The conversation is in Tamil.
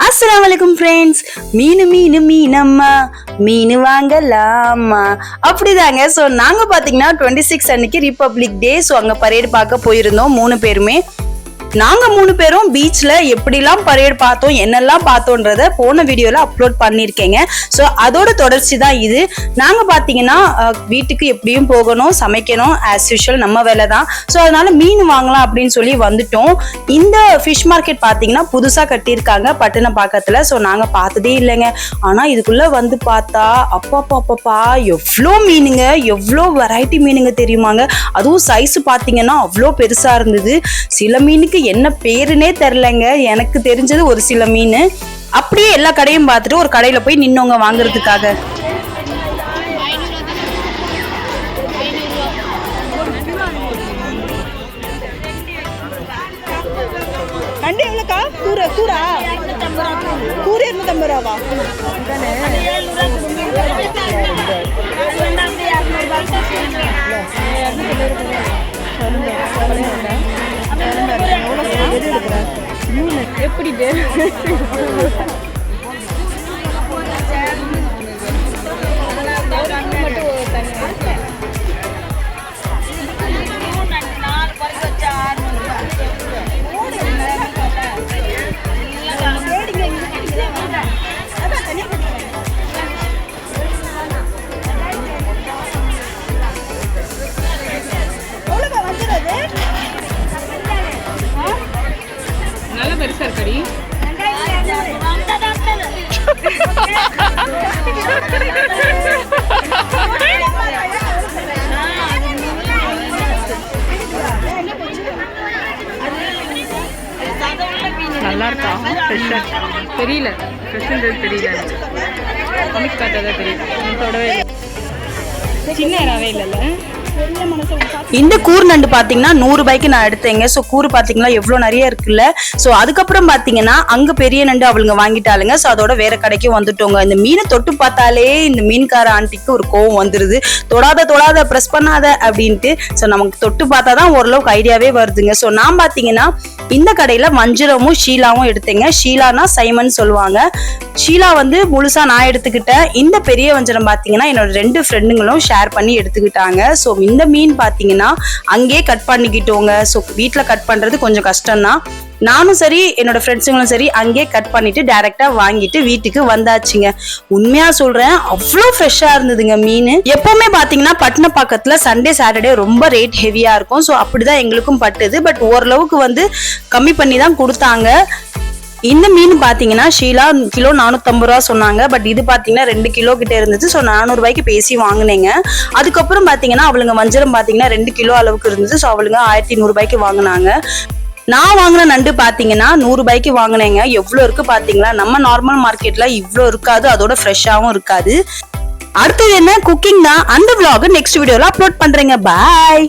अस्सलामुअलैकुम फ्रेंड्स மீனு மீனு மீனம்மா மீனு வாங்கலாமா அப்படிதாங்க. ஸோ நாங்கள் பார்த்தீங்கன்னா 26 அன்னைக்கு ரிப்பப்ளிக் டே. ஸோ அங்கே பரேடு பார்க்க போயிருந்தோம் 3 பேருமே. நாங்கள் 3 பேரும் பீச்சில் எப்படிலாம் பரேடு பார்த்தோம் என்னெல்லாம் பார்த்தோன்றத போன வீடியோவில் அப்லோட் பண்ணியிருக்கேங்க. ஸோ அதோட தொடர்ச்சி தான் இது. நாங்கள் பார்த்தீங்கன்னா வீட்டுக்கு எப்படியும் போகணும், சமைக்கணும், ஆஸ் யூஷுவல் நம்ம வேலை தான். ஸோ அதனால மீன் வாங்கலாம் அப்படின்னு சொல்லி வந்துட்டோம். இந்த ஃபிஷ் மார்க்கெட் பார்த்தீங்கன்னா புதுசாக கட்டியிருக்காங்க பட்டினப்பாக்கத்தில். ஸோ நாங்கள் பார்த்ததே இல்லைங்க. ஆனால் இதுக்குள்ளே வந்து பார்த்தா அப்பப்பா எவ்வளோ மீனுங்க, எவ்வளோ வெரைட்டி மீனுங்க தெரியுமாங்க. அதுவும் சைஸ் பார்த்தீங்கன்னா அவ்வளோ பெருசாக இருந்தது. சில மீனுக்கு என்ன பேருனே தெரிலங்க. எனக்கு தெரிஞ்சது ஒரு சில மீன். அப்படியே எல்லா கடையும் பார்த்துட்டு ஒரு கடையில போய் நின்னவங்க வாங்குறதுக்காக. அண்டி எவ்வளோக்கா? கூரை கூரா கூரை 250 ரூபாவா? எப்படி நல்ல பெருசா இருக்கடி. நல்லா இருக்கா? ஃப்ரெஷ்ஷா தெரியல, ஃப்ரெஷ்ன்றது தெரியல, கமிக் காட்டாத தெரியும். தொடவே சின்ன இறாவே இல்லைல்ல. இந்த கூர் நண்டு பாத்தீங்கன்னா 100 ரூபாய்க்கு நான் எடுத்தேங்க. ஸோ கூறு பாத்தீங்கன்னா எவ்வளவு நிறைய இருக்குல்ல. ஸோ அதுக்கப்புறம் பாத்தீங்கன்னா அங்க பெரிய நண்டு அவளுங்க வாங்கிட்டாளுங்க. ஸோ அதோட வேற கடைக்கு வந்துட்டோங்க. இந்த மீனை தொட்டு பார்த்தாலே இந்த மீன்கார ஆண்டிக்கு ஒரு கோவம் வந்துருது. தொடாத ப்ரெஸ் பண்ணாத அப்படின்ட்டு. ஸோ நமக்கு தொட்டு பார்த்தாதான் ஓரளவுக்கு ஐடியாவே வருதுங்க. ஸோ நான் பாத்தீங்கன்னா இந்த கடையில வஞ்சரமும் ஷீலாவும் எடுத்தேங்க. ஷீலானா சைமன் சொல்லுவாங்க. ஷீலா வந்து முழுசா நான் எடுத்துக்கிட்டேன். இந்த பெரிய வஞ்சரம் பாத்தீங்கன்னா என்னோட 2 ஃப்ரெண்டுங்களும் ஷேர் பண்ணி எடுத்துக்கிட்டாங்க. ஸோ இந்த மீன் பாத்தீங்கன்னா அங்கேயே கட் பண்ணிக்கிட்டோங்க. ஸோ வீட்டுல கட் பண்றது கொஞ்சம் கஷ்டம்தான். நானும் சரி என்னோட ஃப்ரெண்ட்ஸுங்களும் சரி அங்கேயே கட் பண்ணிட்டு டைரக்டா வாங்கிட்டு வீட்டுக்கு வந்தாச்சுங்க. உண்மையா சொல்றேன், அவ்வளோ ஃப்ரெஷ்ஷா இருந்ததுங்க மீன். எப்பவுமே பாத்தீங்கன்னா பட்டினப்பாக்கத்துல சண்டே சாட்டர்டே ரொம்ப ரேட் ஹெவியா இருக்கும். ஸோ அப்படிதான் எங்களுக்கும் பட்டுது. பட் ஓரளவுக்கு வந்து கம்மி பண்ணி தான் கொடுத்தாங்க. இந்த மீன் பாத்தீங்கன்னா ஷீலா கிலோ 450 ரூபா சொன்னாங்க. பட் இது பாத்தீங்கன்னா 2 கிலோ கிட்ட இருந்துச்சு. ஸோ 400 ரூபாய்க்கு பேசி வாங்கினேங்க. அதுக்கப்புறம் பாத்தீங்கன்னா அவளுங்க வஞ்சரம் பாத்தீங்கன்னா 2 கிலோ அளவுக்கு இருந்துச்சு. ஸோ அவளுங்க 1100 ரூபாய்க்கு வாங்கினாங்க. நான் வாங்கின நண்டு பாத்தீங்கன்னா 100 ரூபாய்க்கு வாங்கினேங்க. எவ்வளவு இருக்கு பாத்தீங்களா? நம்ம நார்மல் மார்க்கெட்ல இவ்வளோ இருக்காது, அதோட ஃப்ரெஷ்ஷாவும் இருக்காது. அடுத்தது என்ன குக்கிங் தான். அந்த vlog நெக்ஸ்ட் வீடியோல அப்லோட் பண்றேங்க. பாய்.